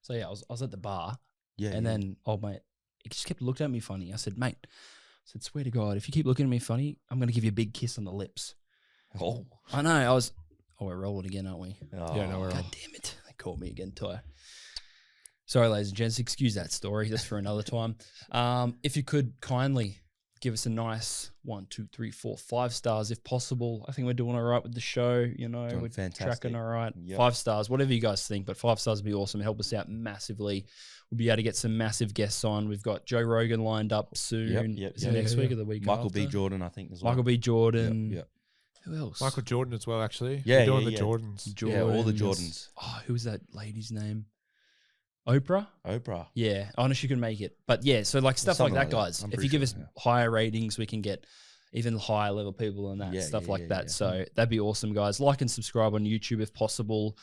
So yeah, I was at the bar, Yeah. and then old mate, he just kept looking at me funny. I said, mate, swear to God, if you keep looking at me funny, I'm gonna give you a big kiss on the lips. Oh. I know. We're rolling again, aren't we? Yeah, no, we're God all. damn it! They caught me again, Ty. Sorry, ladies and gents. Excuse that story. That's for another time. If you could kindly give us a nice 1, 2, 3, 4, 5 stars if possible. I think we're doing all right with the show. You know, Doing we're fantastic. tracking all right. Yep. 5 stars, whatever you guys think, but 5 stars would be awesome. Help us out massively. We'll be able to get some massive guests on. We've got Joe Rogan lined up soon. Yep, Is it yep. next week or the week Michael after? B. Jordan, I think, as well. Michael B. Jordan. Yep. Who else? Michael Jordan as well, actually. Yeah, We're doing yeah, the yeah. Jordans. Yeah, all the Jordans. Jordans. Oh, who was that lady's name? Oprah? Oprah. Yeah, I know she can make it. But yeah, so like stuff like something that, like that. guys. I'm If pretty you give sure, us higher ratings, we can get even higher level people and that, Yeah, stuff yeah, like yeah, that. yeah. So that'd be awesome, guys. Like and subscribe on YouTube if possible.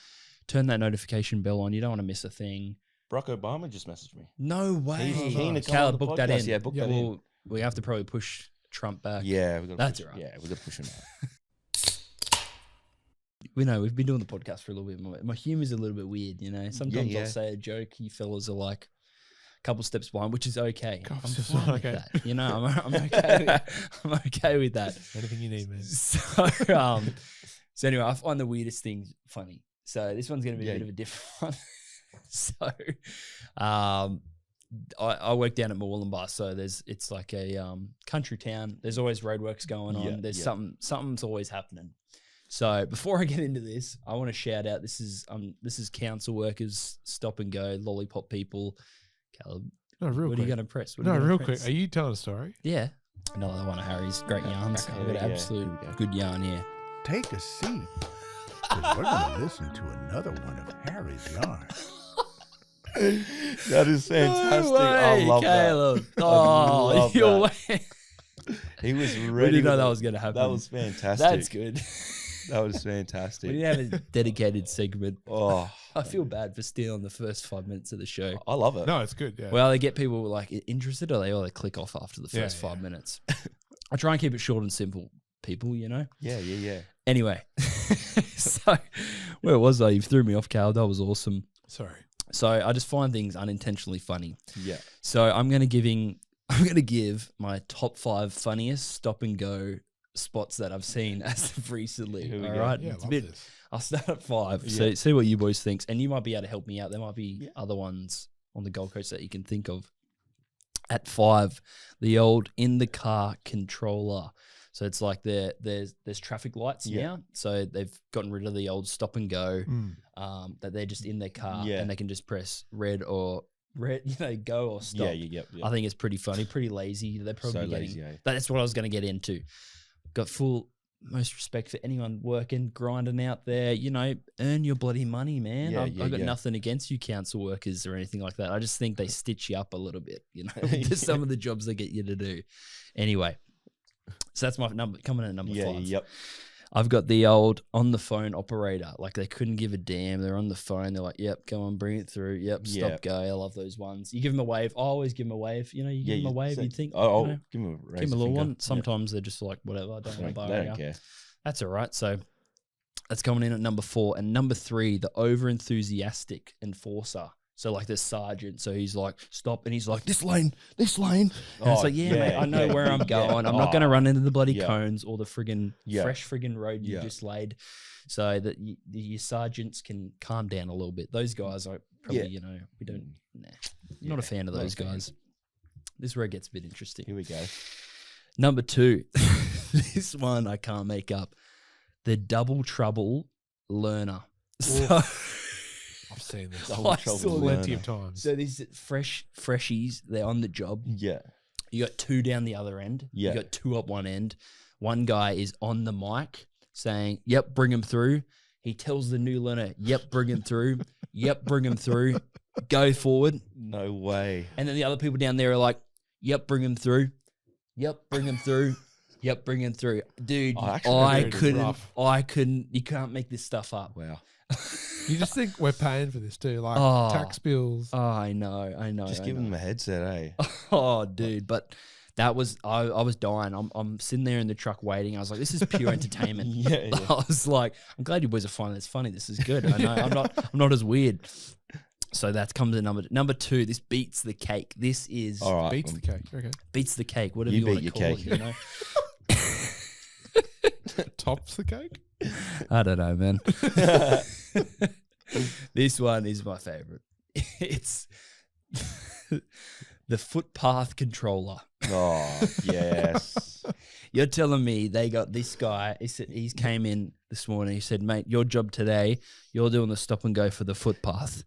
Turn that notification bell on. You don't want to miss a thing. Barack Obama just messaged me. No way. He's keen to come Caleb, on the book that podcast. in. Yeah, book that in. We have to probably push Trump back. Yeah, we got. That's push, all right. Yeah, we got to push him out. We know we've been doing the podcast for a little bit. My humor's a little bit weird, you know. Sometimes yeah. I'll say a joke. You fellas are like a couple steps behind, which is okay. Couple I'm steps fine behind, with okay. that. You know, I'm okay. I'm okay with that. Anything you need, man. So anyway, I find the weirdest things funny. So this one's going to be a bit of a different one. So, I work down at Moolumbar, so it's like a country town. There's always roadworks going on. Yeah, There's yeah. something's always happening. So before I get into this, I want to shout out. This is council workers, stop and go, lollipop people. Caleb, No, real what quick. are you going to press? What are No, you gonna real press? quick. Are you telling a story? Yeah, another one of Harry's great yarns. okay, I've got yeah, absolute here we go. good yarn here. Take a seat, 'cause we're going to listen to another one of Harry's yarns. That is fantastic. I love Caleb. that. Oh, love you're that. He was ready. We didn't know with that it. was going to happen. That was fantastic. That's good. That was We fantastic. didn't have a dedicated segment. Oh, I feel bad for stealing the first 5 minutes of the show. I love it. No, it's good. Yeah. Well, they get people like interested, or they click off after the Yeah, first 5 yeah. minutes. I try and keep it short and simple, people. You know. Yeah. Anyway, so where was I? You threw me off, Cal. That was awesome. Sorry. So I just find things unintentionally funny. Yeah. So I'm gonna give my top 5 funniest stop and go spots that I've seen as of recently. Here we All go. right, Yeah, it's a love bit. this. I'll start at 5. Yeah. So see what you boys think, and you might be able to help me out. There might be other ones on the Gold Coast that you can think of. At 5, the old in the car controller. So it's like there's traffic lights now. So they've gotten rid of the old stop and go. That they're just in their car and they can just press red, go or stop. Yeah. I think it's pretty funny, pretty lazy. They're probably So getting, lazy, eh? that's what I was going to get into. Got most respect for anyone working, grinding out there. You know, earn your bloody money, man. Yeah, I've got yeah. nothing against you council workers or anything like that. I just think they stitch you up a little bit, you know, to some of the jobs they get you to do. Anyway, so that's my number, coming in at number 5. Yep. I've got the old on the phone operator. Like they couldn't give a damn. They're on the phone. They're like, yep, go on, bring it through. Yep, stop, Yep. go. I love those ones. You give them a wave. I always give them a wave. You know, you give them a wave. You think, Oh, you know, give him a raise give them a little finger. one. Sometimes they're just like, whatever. I don't want to They borrow don't you. care. That's all right. So that's coming in at number 4. And number 3, the over enthusiastic enforcer. So like the sergeant, so he's like, stop, and he's like, this lane. And it's like, yeah, mate, I know where I'm going. I'm not going to run into the bloody cones or the friggin' fresh friggin' road you just laid. So that your sergeants can calm down a little bit. Those guys are probably, you know, we don't, not a fan of those guys. This is where it gets a bit interesting. Here we go. Number 2, this one I can't make up. The double trouble learner. So, I've seen this I saw plenty of times. so these freshies, they're on the job. Yeah. You got 2 down the other end. Yeah. You got 2 up one end. One guy is on the mic saying, yep, bring him through. He tells the new learner, yep, bring him through. Yep, bring him through. Go forward. No way. And then the other people down there are like, yep, bring him through. Yep, bring him through. Yep, bring him through. Dude, I actually heard it couldn't, you can't make this stuff up. Wow. You just think we're paying for this too, like Oh. tax bills. Oh, I know. Just I give know. him a headset, eh? Oh, dude, but that was I was dying. I'm sitting there in the truck waiting. I was like, this is pure entertainment. Yeah. I was like, I'm glad you boys are finding this funny. This is good. I know I'm not as weird. So that comes in number 2. This beats the cake. This is All right. Beats the cake. Okay. beats the cake. Whatever You you, want beat to your call cake. it. You know? Tops the cake. I don't know, man. This one is my favorite. It's the footpath controller. Oh, yes. You're telling me they got this guy. He came in this morning. He said, "Mate, your job today, you're doing the stop and go for the footpath."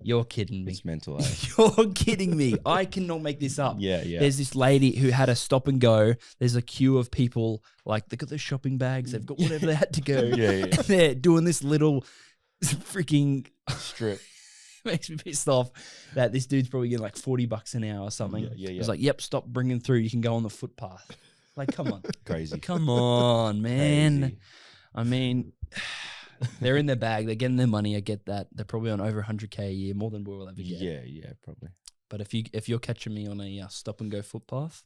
You're kidding me. It's mental, eh? You're kidding me. I cannot make this up. Yeah, yeah. There's this lady who had a stop and go. There's a queue of people, like they've got their shopping bags. They've got whatever they had to go. Yeah, yeah. And they're doing this little freaking Strip. makes me pissed off that this dude's probably getting like $40 an hour or something. Yeah. He's like, "Yep, stop bringing through. You can go on the footpath." Like, come on. Crazy. Come on, man. Crazy. I mean, they're in their bag. They're getting their money. I get that. They're probably on over 100K a year, more than we'll ever get. Yeah, probably. But if you're catching me on a stop and go footpath,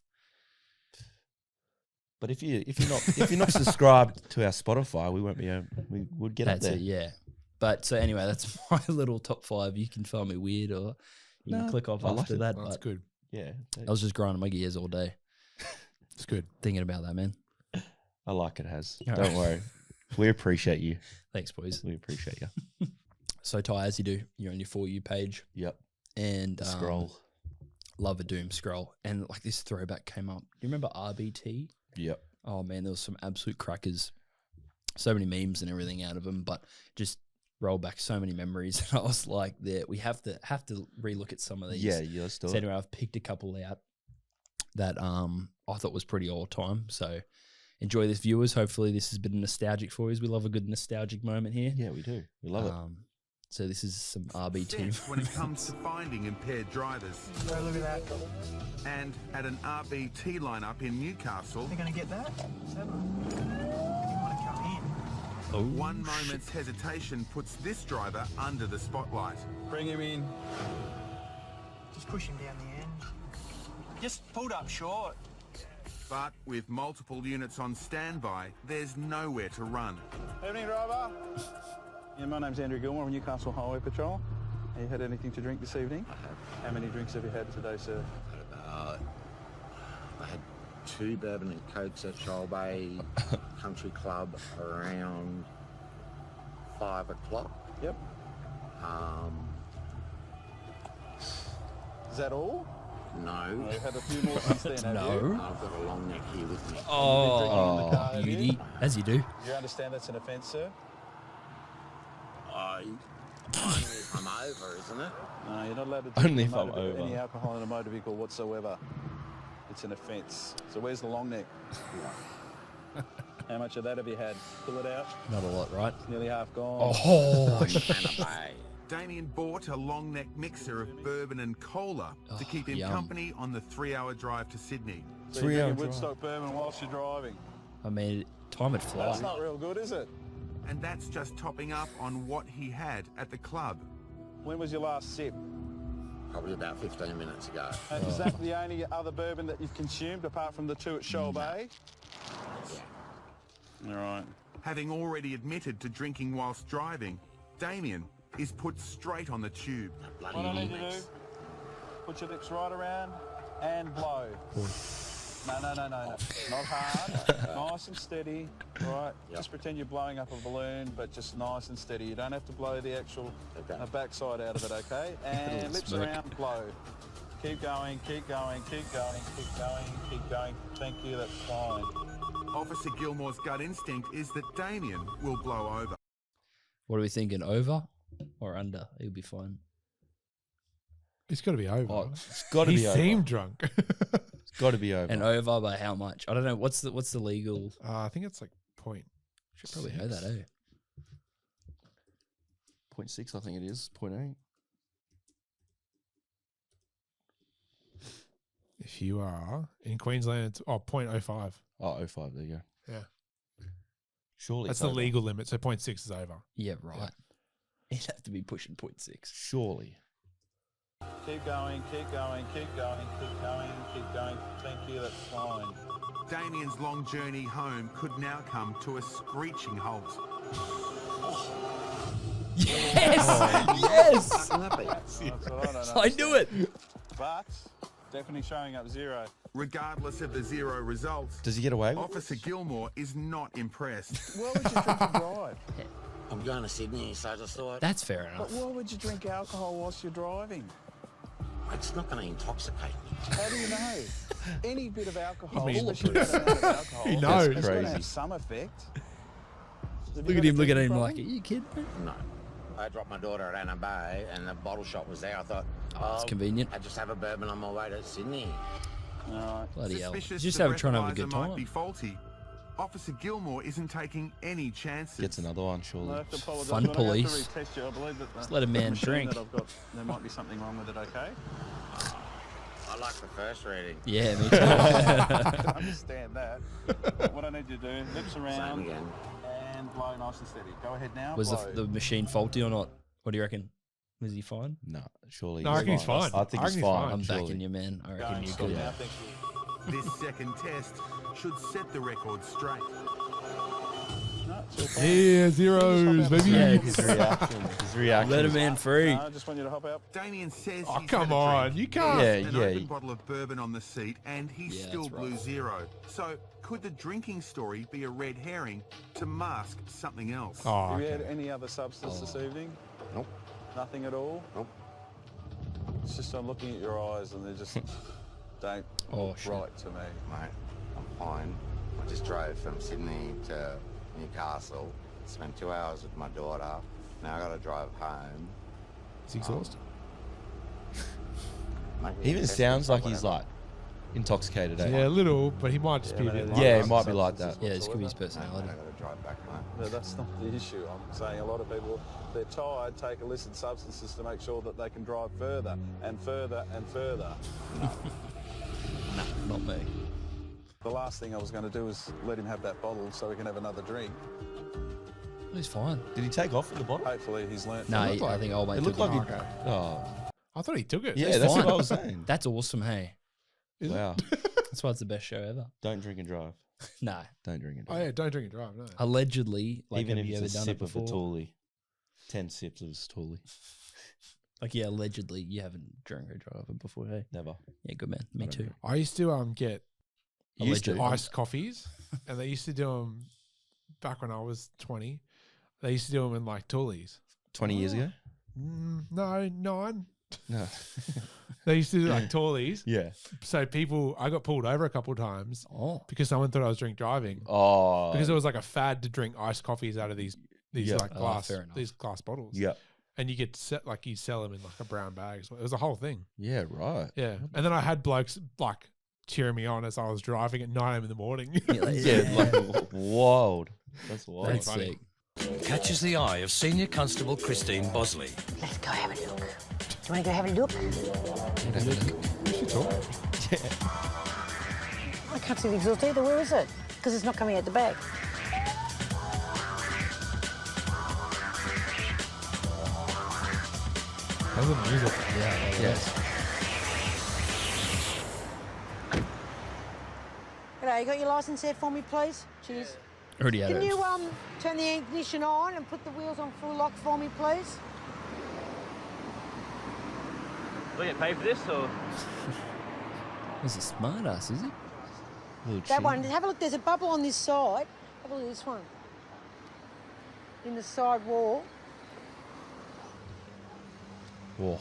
But if you're not subscribed to our Spotify, we won't be we would get that's up there. it. Yeah. But so anyway, that's my little top 5. You can find me weird or you can No, click off I like after it. that. That's But good. Yeah. I was just grinding my gears all day It's good. thinking about that, man. I like it, Has. All Don't right. worry. We appreciate you. Thanks, boys. We appreciate you. So Ty, as you do, you're on your For You page Yep. and Scroll. Love a doom scroll, and like this throwback came up. You remember RBT? Yep. Oh man, there was some absolute crackers. So many memes and everything out of them, but just roll back so many memories. And I was like, we have to relook at some of these. Yeah, let's do So it. anyway, I've picked a couple out that I thought was pretty all time. So enjoy this, viewers. Hopefully this has been nostalgic for you. We love a good nostalgic moment here. Yeah, we do. We love it. So this is some RBT. Obsessed when it comes to finding impaired drivers. Oh, look at that. And at an RBT lineup in Newcastle, They're going to get that? Seven. You want to come in? Oh, one moment's hesitation puts this driver under the spotlight. Bring him in. Just push him down the end. Just pulled up short. But with multiple units on standby, there's nowhere to run. Evening, driver. Yeah, my name's Andrew Gilmore of Newcastle Highway Patrol. Have you had anything to drink this evening? I have. How many drinks have you had today, sir? I had 2 bourbon and cokes at Shoal Bay Country Club around 5 o'clock. Yep. Is that all? No. You've had a few more since then, have you? No. I've got a long neck here with me. Oh, beauty, as you do. You understand that's an offence, sir? Only if I'm over, isn't it? No, you're not allowed to Only drink if I'm over. any alcohol in a motor vehicle whatsoever. It's an offence. So where's the long neck? How much of that have you had? Pull it out. Not a lot, right? Nearly half gone. Oh, Bay. Damien bought a long neck mixer of bourbon and cola to keep him yum. company on the 3-hour drive to Sydney. So 3 you hour drink drive. Woodstock bourbon whilst you're driving. I mean, time would fly. That's not real good, is it? And that's just topping up on what he had at the club. When was your last sip? Probably about 15 minutes ago. And is that the only other bourbon that you've consumed apart from the 2 at Shoal Bay? All right. Having already admitted to drinking whilst driving, Damien is put straight on the tube. Bloody What I need to do, lips. put your lips right around and blow. No. Not hard. Nice and steady. All right. Yep. Just pretend you're blowing up a balloon, but just nice and steady. You don't have to blow the actual Okay. backside out of it, okay? And lips smirk. around, blow. Keep going, keep going, keep going, keep going, keep going. Thank you, that's fine. Officer Gilmore's gut instinct is that Damien will blow over. What are we thinking? Over or under? It'll be fine. It's got to be over. Oh, it's got to He be over. seemed drunk. It's got to be over. And over by how much? I don't know. What's the legal? I think it's like point. Should probably know that, eh? 0.6, I think it is. 0.8. If you are in Queensland, it's 0.05. Oh, 05, there you go. Yeah. Surely That's it's the over. legal limit. So 0.6 is over. Yeah, right. It'd have to be pushing 0.6. Surely. Keep going, keep going, keep going, keep going, keep going. Thank you, that's fine. Damien's long journey home could now come to a screeching halt. Yes, yes. That's what I don't I knew it. But definitely showing up 0. Regardless of the 0 results, Does he get away with Officer Gilmore is not impressed. Why would you drink and drive? I'm going to Sydney, so I just thought That's fair But enough. why would you drink alcohol whilst you're driving? it's not going to intoxicate me. How do you know? Any bit of alcohol, mean, especially an amount of alcohol, He knows. it's going to Crazy. have some effect. Have you Look at got a him looking at drinking him like, are problem? you kidding me? No. I dropped my daughter at Anna Bay and the bottle shop was there. I thought, It's convenient. I just have a bourbon on my way to Sydney. All right. Bloody hell. Suspicious Just the trying to have a breathalyzer good might be time. faulty. Officer Gilmore isn't taking any chances. Gets another one, surely. I have to apologise, Fun but I have police. to retest you. I believe that Just let a man machine drink. That I've got, there might be something wrong with it. Okay. I like the first reading. Yeah, me too. I understand that. What I need you to do, lips Same around again. and blow nice and steady. Go ahead now. Was blow. the machine faulty or not? What do you reckon? Was he fine? No, surely. No, I reckon he's fine. I think I he's reckon he's fine. fine. I'm surely. backing you, man. I reckon Going you're stop good. now, thank you. This second test should set the record straight. No, it's all fine. Yeah, zeros, baby. Yeah, His reaction. His reaction. Let a is- man free. No, I just want you to hop out. Damien says Oh, he's come had a on. drink. You can't. Yeah, An yeah. open bottle of bourbon on the seat, and he Yeah, still that's blew right. 0. So, could the drinking story be a red herring to mask something else? Oh, Have you okay. had any other substance this evening? Nope. Nothing at all? Nope. It's just I'm looking at your eyes and they just don't Oh, look shit. right to me. Mate, I'm fine. I just drove from Sydney to Newcastle, spent 2 hours with my daughter. Now I got to drive home. He's exhausted. Maybe He even test sounds or like he's whatever. like intoxicated. Eh? Yeah, a little, but he might just be a bit. there's like- Yeah, no it might be like substances that. Yeah, this could be his whatsoever. No, mate, personality. I got to drive back home. No, that's not the issue. I'm saying a lot of people, they're tired, take illicit substances to make sure that they can drive further and further and further. Not me. The last thing I was going to do was let him have that bottle so we can have another drink. He's fine. Did he take off with the bottle? Hopefully he's learnt. No, from looked it. I think old mate It looked took like it. he. Oh, I thought he took it. yeah, He's that's fine. what I was saying. That's awesome, hey. Is it? Wow. That's why it's the best show ever. Don't drink and drive. No. Don't drink and Oh, drive. yeah, don't drink and drive, no. Allegedly, like, Even have if you it's ever a done it sip of a before? Toolie. 10 sips of a Toolie. Like, yeah, allegedly, you haven't drunk or driven before, hey? Never. Yeah, good man. Me I don't too. know. I used to get You used to? Allegedly. iced coffees, and they used to do them back when I was 20. They used to do them in like Toolies. 20 years ago? No, 9. No. They used to do like Toolies. Yeah. So I got pulled over a couple of times Oh. because someone thought I was drink driving. Oh. Because it was like a fad to drink iced coffees out of these Yeah. like Oh, glass fair enough. these glass bottles. Yeah. And you get set like you sell them in like a brown bag. So it was a whole thing. Yeah, right. Yeah. And then I had blokes like cheering me on as I was driving at 9 a.m. in the morning. Yeah, like wild. That's wild. That's funny. sick. Catches the eye of Senior Constable Christine Bosley. Let's go have a look. Do you want to go have a look? You should talk. I can't see the exhaust either. Where is it? Because it's not coming out the back. How's the music? Yes. G'day, you got your licence there for me, please? Cheers. Already had Can it. you turn the ignition on and put the wheels on full lock for me, please? Do I get paid for this, or? He's a smart ass, is he? That one. Have a look. There's a bubble on this side. Have a look at this one. In the side wall. Whoa.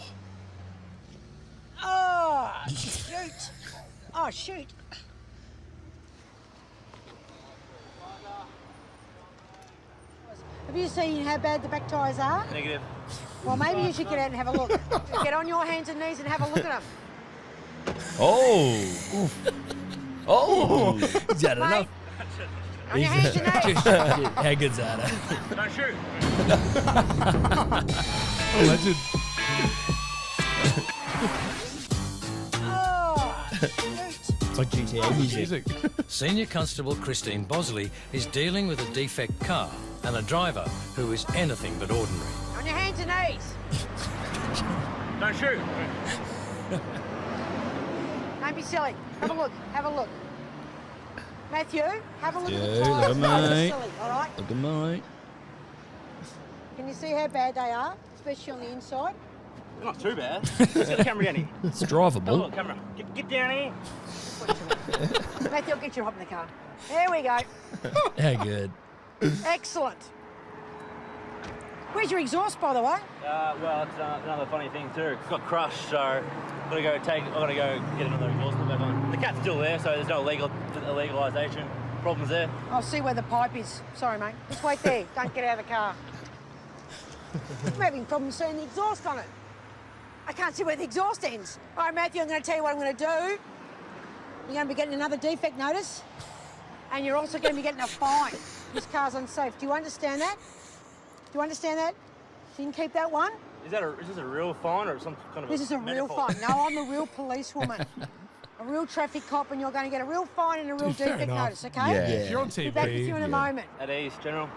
Oh, shoot. Oh, shoot. Have you seen how bad the back tyres are? Negative. Well, maybe you should get out and have a look. Get on your hands and knees and have a look at them. Oh. Oh. Is that Mate, enough? on your hands and knees. How good's that? Don't shoot. Legend. Oh, shoot. It's like GTA music. Senior Constable Christine Bosley is dealing with a defect car and a driver who is anything but ordinary. On your hands and knees. Don't shoot. Don't be silly. Have a look. Have a look. Matthew, have a look at the Yeah, tyres. look at Don't be mate. silly, all right? Look at mate. Can you see how bad they are, especially on the inside? Not too bad. Let's get the camera down here. It's Come drivable. on, camera. Get down here. Matthew, I'll get you up in the car. There we go. Yeah, good. Excellent. Where's your exhaust, by the way? Well, it's another funny thing too. It's got crushed, so I've got to go get another exhaust put back on. The cat's still there, so there's no legalisation problems there. I'll see where the pipe is. Sorry, mate. Just wait there. Don't get out of the car. I'm having problems seeing the exhaust on it. I can't see where the exhaust ends. All right, Matthew, I'm going to tell you what I'm going to do. You're going to be getting another defect notice, and you're also going to be getting a fine. This car's unsafe. Do you understand that? Do you understand that? So you can keep that one. Is this a real fine or some kind of This is a real metaphor? fine. No, I'm a real policewoman. A real traffic cop, and you're going to get a real fine and a real Fair defect enough. notice, okay? Yeah. If you're on TV, Be back with you in a moment. At ease, General.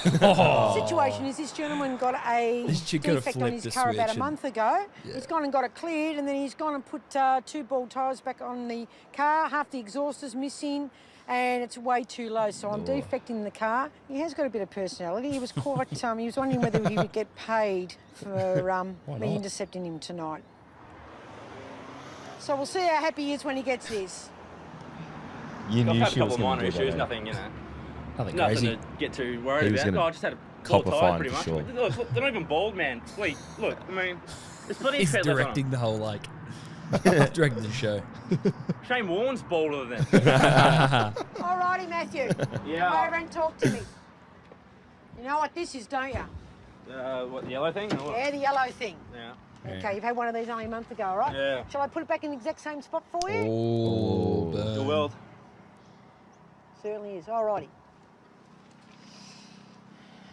The situation is this gentleman got a This chick gotta defect on flip his the car about a switch month ago. He's gone and got it cleared, and then he's gone and put 2 ball tyres back on the car. Half the exhaust is missing, and it's way too low. So I'm defecting the car. He has got a bit of personality. He was quite. He was wondering whether he would get paid for me intercepting him tonight. So we'll see how happy he is when he gets this. You I've knew had a she was couple of going minor to do issues, that. nothing, Nothing nothing crazy. to get too He worried was about. gonna I just had a cop full a tire fine pretty for much. sure. Look, they're not even bald, man. Wait, look, I mean, there's plenty He's of fat left on directing the whole, like, directing the show. them. Shane Warne's balder than All righty, Matthew. Yeah. Come over and talk to me. You know what this is, don't you? What, the yellow thing? Or what? Yeah, the yellow thing. Yeah. Okay, you've had one of these only a month ago, right? Yeah. Shall I put it back in the exact same spot for you? Oh, The burn. world. Certainly is. All righty.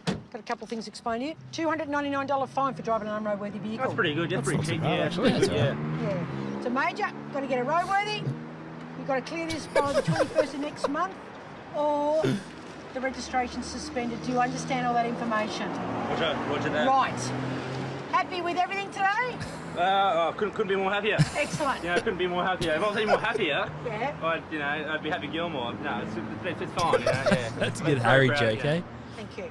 Got a couple of things to explain to you. $299 fine for driving an unroadworthy vehicle. That's pretty good. That's pretty not too cheap. bad, Yeah, actually. actually. Yeah. Yeah. It's a major. Got to get it roadworthy. You've got to clear this by the 21st of next month, or the registration's suspended. Do you understand all that information? Roger that. Right. Happy with everything today? Couldn't be more happier. Excellent. Yeah, couldn't be more happier. If I was any more happier, Yeah. I'd be Happy Gilmore. No, it's fine. Yeah. That's a good Harry proud, joke, yeah. eh? Thank you.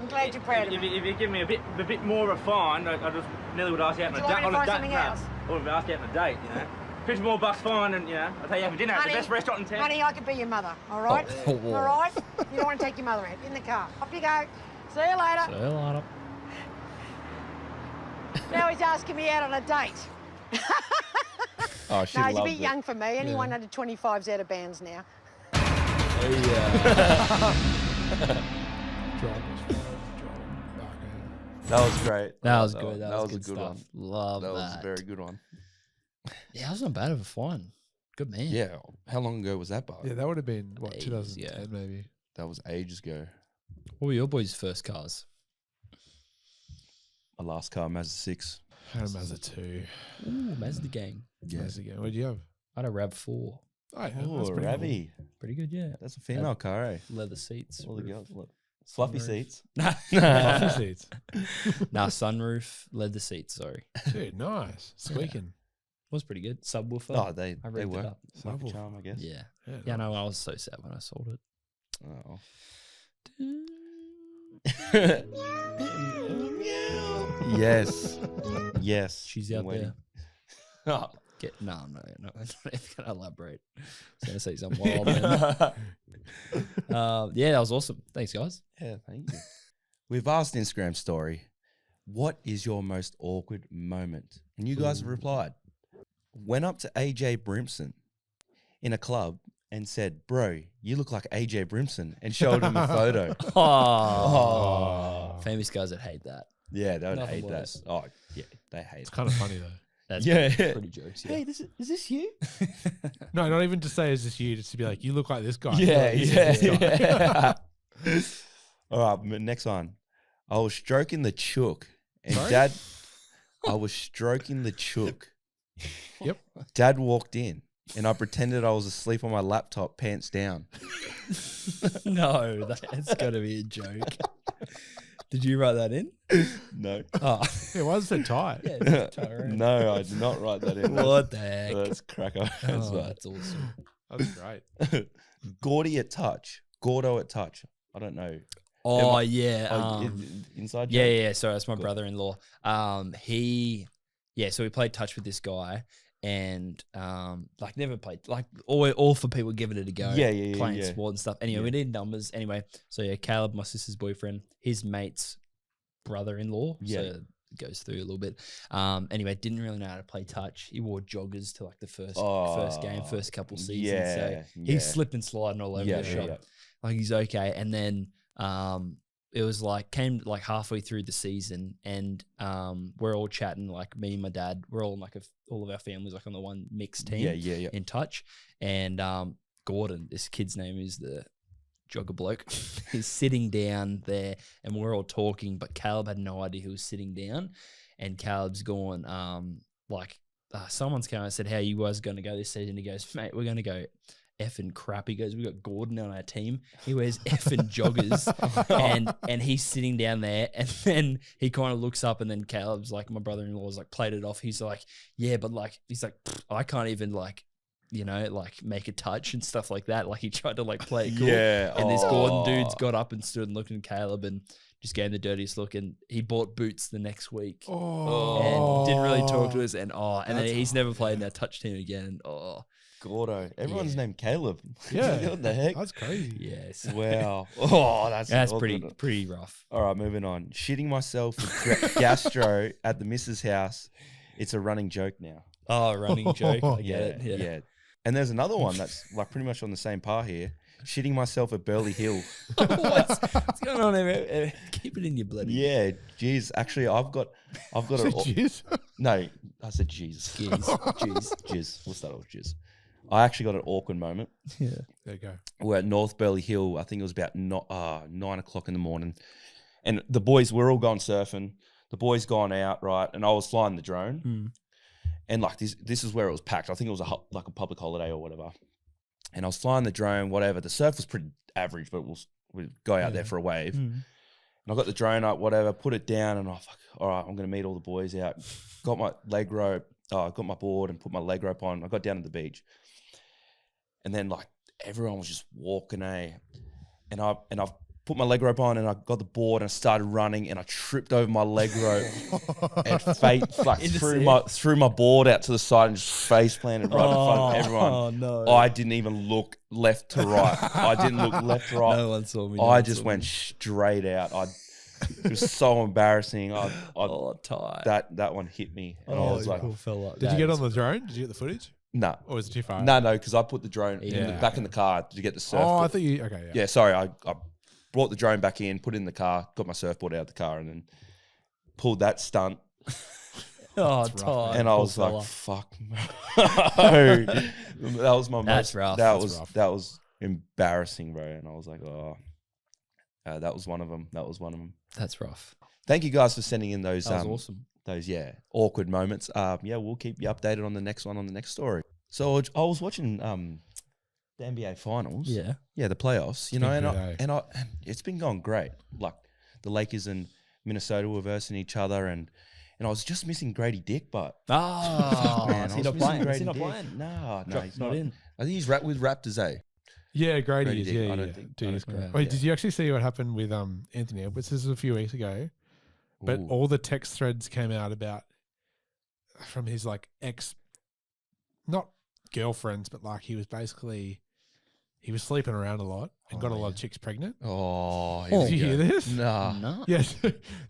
I'm glad you're proud of If me. you give me a bit more of a fine, I just nearly would ask you out on Would a you date. like me to find something else? I would have asked you out on a date, you know. 50 more bucks fine, and I'll take you out for dinner at the Honey, best restaurant in town. Honey, I could be your mother, all right? Oh. All right? You don't want to take your mother out. In the car. Off you go. See you later. So, line up. Now he's asking me out on a date. Oh, she No, he's a loved bit it. young for me. Anyone under 25's out of bounds now. That was great. That was good. That was a good good stuff. one. Love That that. was a very good one. Yeah, that was not bad of a fine. Good man. Yeah. How long ago was that, Bart? Yeah, that would have been, what, Ages 2010 ago. maybe? That was ages ago. What were your boys' first cars? My last car, Mazda 6. I had a Mazda 2. Ooh, Mazda gang. Yeah. Mazda again. What did you have? I had a RAV4. Oh, yeah, Oh, that's pretty Ravi. Pretty good, yeah. That's a female car, eh? Leather seats. All the roof. girls look. Fluffy Sunroof. seats. cool. Fluffy seats. Nah, sunroof, leather seats, sorry. Dude, nice. Squeaking. Was pretty good. Subwoofer. Oh, they I rigged it were. up. Lucky Subwoofer. charm, I guess. Yeah. Yeah, Yeah, no, I was so sad when I sold it. Oh. Yes. Yes. She's out Waiting. there. Oh. No, I'm not even going to elaborate. I was going to say something wild. Man. Yeah, that was awesome. Thanks, guys. Yeah, thank you. We've asked Instagram story, what is your most awkward moment? And you guys have replied. Went up to AJ Brimson in a club and said, bro, you look like AJ Brimson, and showed him a photo. Oh. Famous guys that hate that. Yeah, they would Nothing hate that. worse. Oh, yeah, they hate It's it. kind of funny, though. That's Yeah. pretty jokes. Yeah. Hey, is this you? No, not even to say, is this you? Just to be like, you look like this guy. Yeah, This is this guy. yeah. All right, next one. I was stroking the chook, and Sorry? I was stroking the chook. Yep. Dad walked in, and I pretended I was asleep on my laptop, pants down. No, that's got to be a joke. Did you write that in? No. Oh. Yeah, why is it tight? Yeah, it's Tyrone. No, I did not write that in. What the heck? That's cracker. Oh, that's awesome. That's great. Gordo at touch. I don't know. Oh yeah, inside. yeah, joke? yeah. Sorry, that's my Cool. brother-in-law. So we played touch with this guy, and like never played, like all for people giving it a go. Yeah, playing yeah. sport and stuff. Anyway, Yeah. we need numbers. Anyway, so yeah, Caleb, my sister's boyfriend, his mate's brother-in-law. Yeah. So it goes through a little bit. Anyway, didn't really know how to play touch. He wore joggers to like the first game, first couple seasons. So he's slipping, sliding all over the shop. Like he's okay. And then it was like came like halfway through the season, and we're all chatting, like me and my dad. We're all in like all of our families like on the one mixed team. Yeah. In touch. And Gordon, this kid's name is the jogger bloke. He's sitting down there, and we're all talking, but Caleb had no idea he was sitting down. And Caleb's going, someone's come and said, "How you guys going to go this season?" He goes, "Mate, we're going to go effing crap." He goes, "We got Gordon on our team. He wears effing joggers," and he's sitting down there, and then he kind of looks up, and then Caleb's like, my brother-in-law's like played it off. He's like, "Yeah, but like," he's like, "I can't even like, you know, like make a touch and stuff like that." Like he tried to like play it cool. Yeah. And this Gordon dude's got up and stood and looked at Caleb and just gave him the dirtiest look. And he bought boots the next week. And didn't really talk to us. And then he's never played in our touch team again. Gordo. Everyone's named Caleb. Yeah. What the heck? That's crazy. Yes. Wow. That's pretty rough. All right, moving on. Shitting myself with gastro at the missus' house. It's a running joke now. Oh, running joke. I get it. Yeah. And there's another one that's like pretty much on the same par here. Shitting myself at Burley Hill. What's going on there? Keep it in your bloody. Yeah, geez. Actually, I've got Jizz? No, I said jeez. Jizz. We'll start off with jizz. I actually got an awkward moment. Yeah. There you go. We're at North Burley Hill. I think it was about 9 o'clock in the morning. And the boys, we're all going surfing. The boys gone out, right? And I was flying the drone. And like this is where it was packed. I think it was like a public holiday or whatever. And I was flying the drone, whatever. The surf was pretty average, but we'd go out there for a wave. And I got the drone up, whatever, put it down, and all right, I'm going to meet all the boys out. Got my leg rope, got my board and put my leg rope on. I got down to the beach. And then like everyone was just walking, and I've put my leg rope on, and I got the board and I started running, and I tripped over my leg rope and threw my board out to the side and just face planted right in front of everyone. Oh no! I didn't even look left to right. I didn't look left to right. No one saw me. I just went straight out. It was so embarrassing. Tight. That one hit me, and I was like, Did you get on the drone? Did you get the footage? No. Or was it too far? No, because I put the drone back in the car to get the surfboard. Oh, I thought you. Okay, yeah. Yeah, sorry. I brought the drone back in, put it in the car, got my surfboard out of the car, and then pulled that stunt. Tight. And I was like, "Fuck, that was my That's most. rough. That was embarrassing, bro." And I was like, "Oh, that was one of them. That's rough. Thank you guys for sending in those. That was awesome. Those awkward moments. We'll keep you updated on the next one on the next story. So I was watching the NBA finals. Yeah, the playoffs. You know, and it's been going great. Like the Lakers and Minnesota were versing each other, and I was just missing Grady Dick, but man, is he not playing? Is he not playing? No, He's not in. I think he's with Raptors, Yeah, Grady is. Dick. Yeah, I don't think. Wait, did you actually see what happened with Anthony Edwards? This was a few weeks ago, but all the text threads came out about from his like not girlfriends, but like he was sleeping around a lot and got a lot of chicks pregnant. Oh, did you hear this? No. Yes.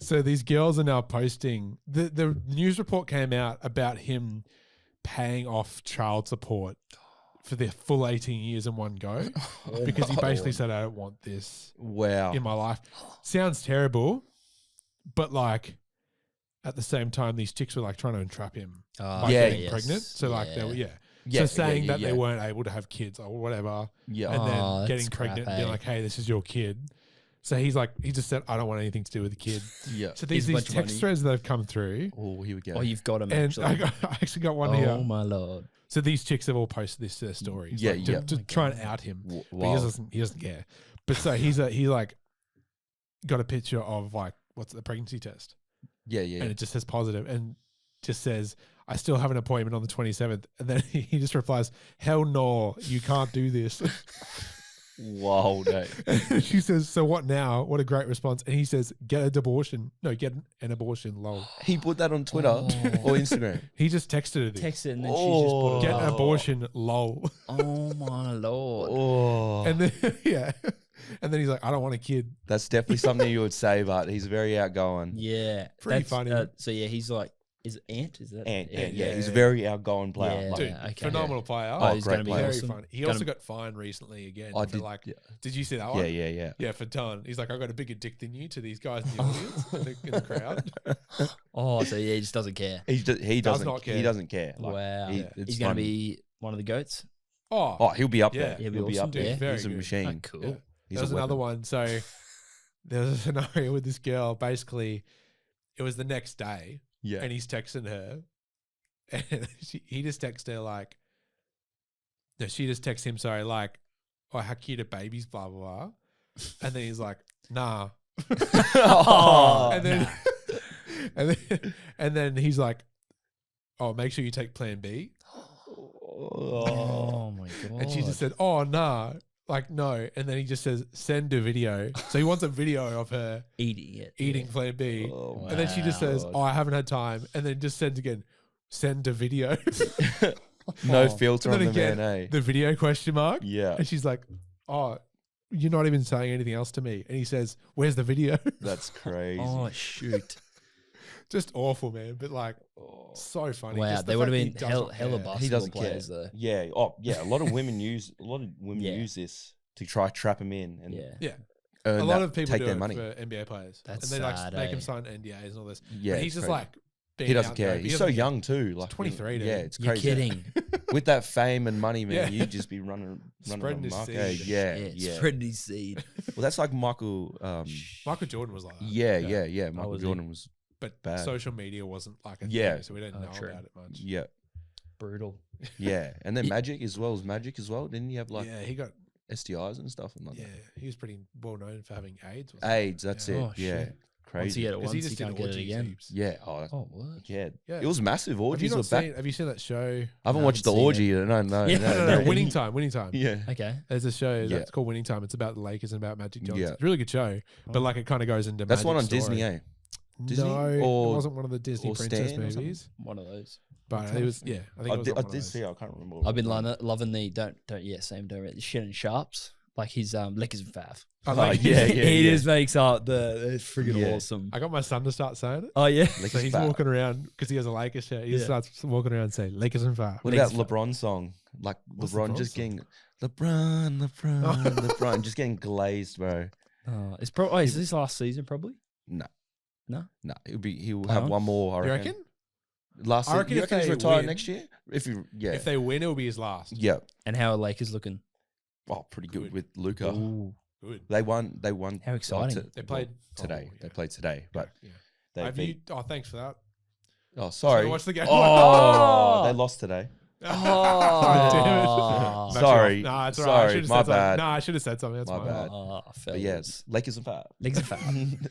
So these girls are now posting. The news report came out about him paying off child support for their full 18 years in one go because he basically said, "I don't want this in my life." Sounds terrible, but like at the same time, these chicks were like trying to entrap him by getting pregnant. So like they were so saying that they weren't able to have kids or whatever, and then getting pregnant and being like, "Hey, this is your kid." So he just said, "I don't want anything to do with the kid." So these text threads that have come through. Oh, here we go. Oh, you've got them. And I actually got one here. Oh my lord! So these chicks have all posted this to their stories, to try and out him. But he doesn't care. But so he like got a picture of like what's the pregnancy test? And it just says positive and just says, "I still have an appointment on the 27th." And then he just replies, "Hell no, you can't do this." Wild, eh? And she says, "So what now?" What a great response. And he says, "Get an abortion." No, get an abortion. Lol. He put that on Twitter or Instagram. He just texted her this. Text it and then she just put it Get up. an abortion. Lol. Oh my lord. Oh, And then and then he's like, "I don't want a kid." that's definitely something you would say, but he's very outgoing. Yeah. Pretty funny. So yeah, he's like, is it Ant? Is that And Ant? yeah, he's a very outgoing player. Yeah. Like, Dude, okay. phenomenal player. Oh, he's great gonna be player. Very awesome. fun. He Gonna- also got fined recently again. I for did- like, yeah. did you see that one? yeah. Yeah, for telling. He's like, "I got a bigger dick than you," to these guys in the audience, in the crowd. Oh, so yeah, he just doesn't care. He doesn't not care. He doesn't care. Like, Wow. it's He's going to funny. be one of the goats. Oh, he'll be up Yeah. there. He'll be He'll be awesome. up there. Yeah. Very He's a good. machine. Cool. yeah. He's There was a another weapon. one. So there was a scenario with this girl. Basically, it was the next day, Yeah. and he's texting her, and he just texted her like, no, she just texts him, sorry, like, "Oh, how cute are babies, blah blah blah," and then he's like, "Nah," Oh, and then and then he's like, "Oh, make sure you take Plan B," Oh my god. and she just said, "Oh, nah." Like, no. And then he just says, "Send a video." So he wants a video of her eating it. eating Plan B. Oh, And then she just says, wow. "Oh, I haven't had time." And then just sends again, "Send a video." no Oh. filter And on then the again, man, eh? the video question mark. Yeah, And she's like, "Oh, you're not even saying anything else to me." And he says, "Where's the video?" that's crazy. Oh shoot. Just awful, man. But like, so funny. Wow, Just the they would have fact he been does hella not care. basketball He doesn't care. players though. Yeah. Oh, yeah. A lot of women use Yeah. use this to try trap him in and Yeah. Yeah. earn A lot that- of people take do their it money. for NBA players. That's and they like sad, make eh? him sign NDAs and all this. Yeah, But it's he's just crazy. like, being He doesn't out there. care. He He's so doesn't care. young too. Like 23, dude. Yeah, it's You're crazy. kidding. With that fame and money, man, Yeah. you'd just be running Spreading on his mark. seed. Yeah, Yeah, yeah. spreading his seed. Well, that's like Michael. Michael Jordan was like that. Yeah. Michael was he? Jordan was. But Bad. social media wasn't like a Yeah. thing, so we don't Oh, know true. about it much. Yeah, Brutal. yeah. And then Magic as well. Didn't he have like yeah, he got STIs and stuff and like yeah, that? he was pretty well known for having AIDS. Wasn't AIDS. That's Yeah. it. Oh, yeah, shit. Once crazy. you get it Because once, he you just did can't get it orgies again. heaps. Yeah. Oh, Oh, what? yeah. Yeah. It was massive. Have you Orgies not were back. seen? Have you seen that show? I haven't No, I watched the haven't orgy. No, Yeah. No, Winning Time. Winning Time. Yeah. Okay. There's a show Yeah. that's called Winning Time. It's about the Lakers and about Magic Johnson. Yeah. It's a really good show, but like it kind of goes into That's one on Magic's story. Disney, eh? Disney No, it or- wasn't one of the Disney or princess Stan or something? movies, One of those. but it was. Yeah, I think it was on I one of did those. see. I can't remember. I've been loving the don't Shannon Sharps. Like his Lakers and Fav. I like yeah, yeah, He yeah. just makes up it's friggin' Yeah. awesome. I got my son to start saying it. Oh yeah. So Lakers he's Fat. walking around because he has a Lakers shirt. He just Yeah. starts walking around saying Lakers and Fat. What Lakers about LeBron's song? Like What's LeBron LeBron's just song? getting LeBron, just getting glazed, bro. It's probably is this last season probably? No, No? no. He'll Play have on? one more. I You reckon. reckon? Last I season. reckon You if reckon he's they retired win- next year? If they win, it'll be his last. yeah. And how are Lakers looking? Oh, pretty good Good. with Luca. Ooh. Good. They won. How exciting. They played today. oh, They yeah. played today, but Yeah. they Have beat. you? Oh, thanks for that. Oh, sorry. watch the game. Oh, they lost today. Oh, damn it. Oh. I'm actually Sorry. off. Nah, it's all right. I Sorry, should've my said something. bad. Nah, I should have said something. That's My fine. bad. Oh, But yes, Lakers and Fat. Lakers and Fav.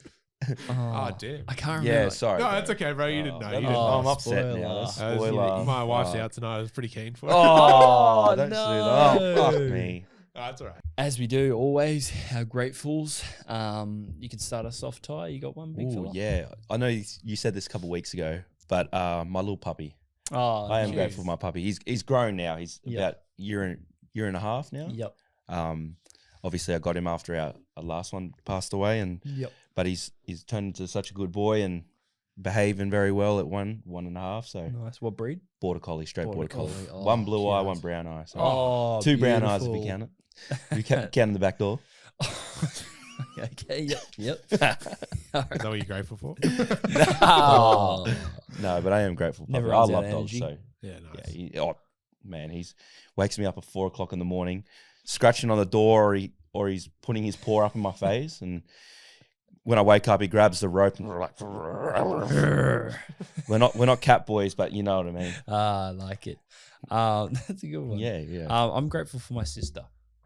Oh, damn. I can't remember. Yeah, sorry. No, bro. that's okay, bro. You didn't know. You Oh, didn't know. I'm upset now. spoiler. That's I was- spoiler. My wife's Oh. out tonight. I was pretty keen for it. Oh, don't no. do that. Oh, fuck me. Oh, that's all right. As we do always, our gratefuls. You can start us off, Ty. You got one big Oh, fella? yeah. I know you said this a couple of weeks ago, but my little puppy. Oh, I am jeez. grateful for my puppy. He's grown now. He's Yep. about year and a half now. Yep. Obviously I got him after our last one passed away, Yep. but he's turned into such a good boy and behaving very well at one and a half. So Nice. What breed? border collie, straight border Border collie. collie. Oh, One blue eye, cute. one brown eye. So Oh, two brown eyes if you beautiful. count it. If you count in the back door. Okay. Yep. Yep. Is that what you're grateful for? Oh. No, but I am grateful. For Never puppy. I runs out love of dogs. energy. So Yeah, nice. yeah, man, he's wakes me up at 4 o'clock in the morning, scratching on the door, or he's putting his paw up in my face, and when I wake up, he grabs the rope and we're like, we're not cat boys, but you know what I mean. I like it. That's a good one. Yeah, yeah. I'm grateful for my sister.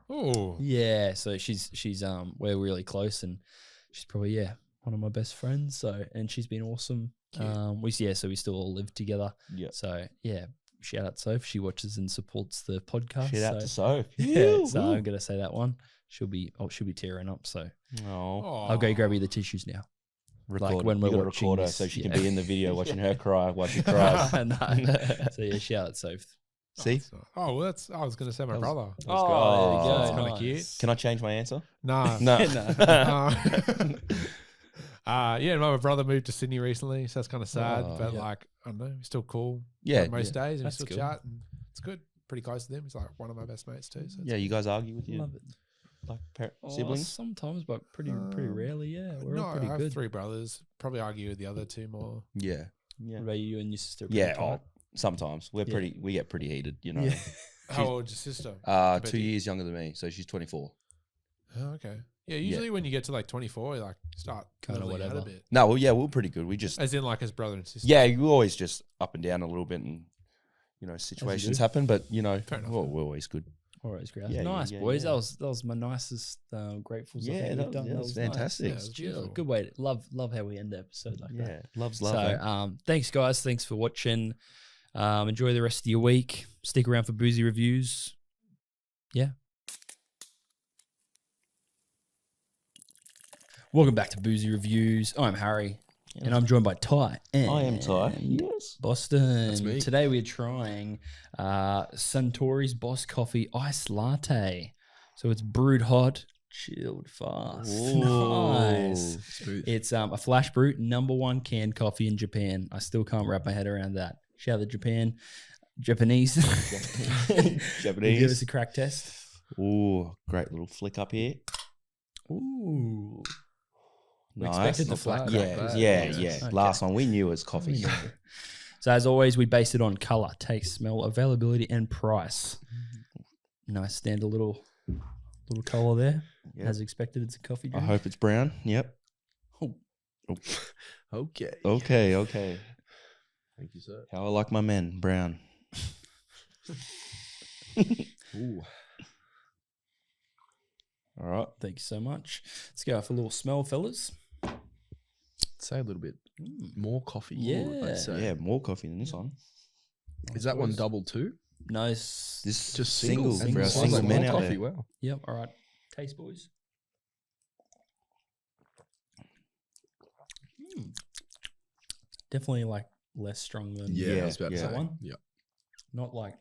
Oh, Yeah, so she's we're really close, and she's probably one of my best friends. So, and she's been awesome. Cute. So we still all live together. Yeah. So yeah, shout out Soph. She watches and supports the podcast. Shout out to Soph. Yeah, so I'm gonna say that one. she'll be tearing up. So Oh, I'll go grab you the tissues now. record when you we're gotta watching record her this, so she yeah. can be in the video watching her cry while she cries. No. So yeah, shout out Soph. See? Oh, well, I was going to say my brother. There you go. That's kinda Nice. cute. Can I change my answer? Nah. No. Yeah, my brother moved to Sydney recently, so that's kind of sad. Oh, but yeah. like, I don't know, he's still cool. Yeah, like most days, and we That's still good. chat, and it's good. Pretty close to them. He's like one of my best mates too. So it's Yeah, you guys argue with your Love it. like Oh, siblings? sometimes, but pretty rarely. Yeah, we're no, all pretty I have good. 3 brothers. Probably argue with the other 2 more. Yeah. Yeah. What about you and your sister? Yeah. Pretty tight? Sometimes we get pretty heated, you know. Yeah. How old is your sister? 2 years younger than me, so she's 24. Oh, okay. Yeah, usually when you get to like 24, you like start Kinda leveling out whatever. a bit. No, well, yeah, we're pretty good. We just As in like as brother and sister. yeah, you always just up and down a little bit, and you know situations do. happen, but you know Fair enough, we're always good. Always great. Yeah, Nice, yeah, boys. yeah. That was my nicest gratefuls. I Yeah, think that we've done. was fantastic. Nice. Yeah, it was Chill. beautiful. Good way. Love how we end the episode like that. Yeah, loves So, love. thanks guys. Thanks for watching. Enjoy the rest of your week. Stick around for boozy reviews. Yeah. Welcome back to Boozy Reviews. I'm Harry, and I'm joined by Ty. And I am Ty. Yes. Boston. That's me. Today we're trying Suntory's Boss Coffee Iced Latte. So it's brewed hot, chilled fast. Nice. Smooth. It's a flash brew, #1 canned coffee in Japan. I still can't wrap my head around that. Shout out to Japanese. Japanese. Give us a crack test. Ooh, great little flick up here. Ooh. We Nice. expected the Not flat bad. crack. Yeah, bad. yeah, Yes. yeah. Okay. Last one we knew was coffee. So as always, we base it on color, taste, smell, availability, and price. Nice, stand a little color there. Yep. As expected, it's a coffee I drink. hope it's brown. Yep. Okay. Okay. Thank you, sir. How I like my men, brown. Ooh. All right. Thank you so much. Let's go for a little smell, fellas. Say a little bit more coffee. Yeah. I'd say. Yeah, more coffee than this one. Is that one double too? No, This Just single single. for our Sounds single like men more out coffee. there. Wow. Yep. All right. Taste, boys. Definitely like less strong than Yeah, I was about to yeah. say. One? Yeah. not like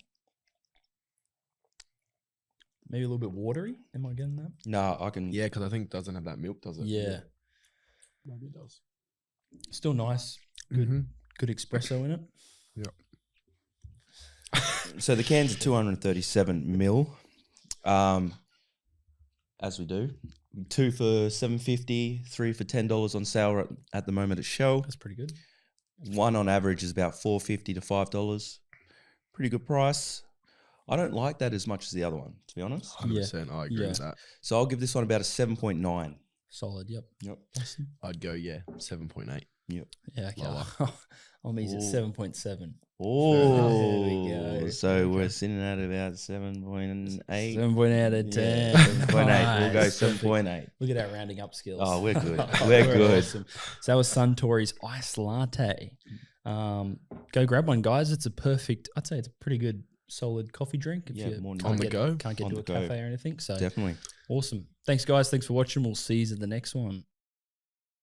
maybe a little bit watery. Am I getting that? No, I can. Yeah, because I think it doesn't have that milk, does it? Yeah. Maybe it does. Still nice. Good Mhm. good espresso in it. So the cans are 237 mil. As we do, 2 for $7.50, 3 for $10 on sale at the moment at Shell. That's pretty good. One on average is about $4.50 to $5. Pretty good price. I don't like that as much as the other one, to be honest. 100%. I agree with that. So I'll give this one about a 7.9. Solid. Yep. Yep. Awesome. I'd go, 7.8. Yep. Yeah. Okay. Lower. I'm easy at Ooh. 7.7. Oh, There we go. So we're sitting at about 7.8. 7 out of 10. Yeah, 7.8. We'll go Nice. 7.8. Look at our rounding up skills. Oh, we're good. We're good. Awesome. So that was Suntory's Iced Latte. Go grab one, guys. It's a perfect, I'd say it's a pretty good, solid coffee drink. If Yeah, you morning. can't On the get- go. Can't get On to a the go. cafe or anything. So Definitely. awesome. Thanks, guys. Thanks for watching. We'll see you at the next one.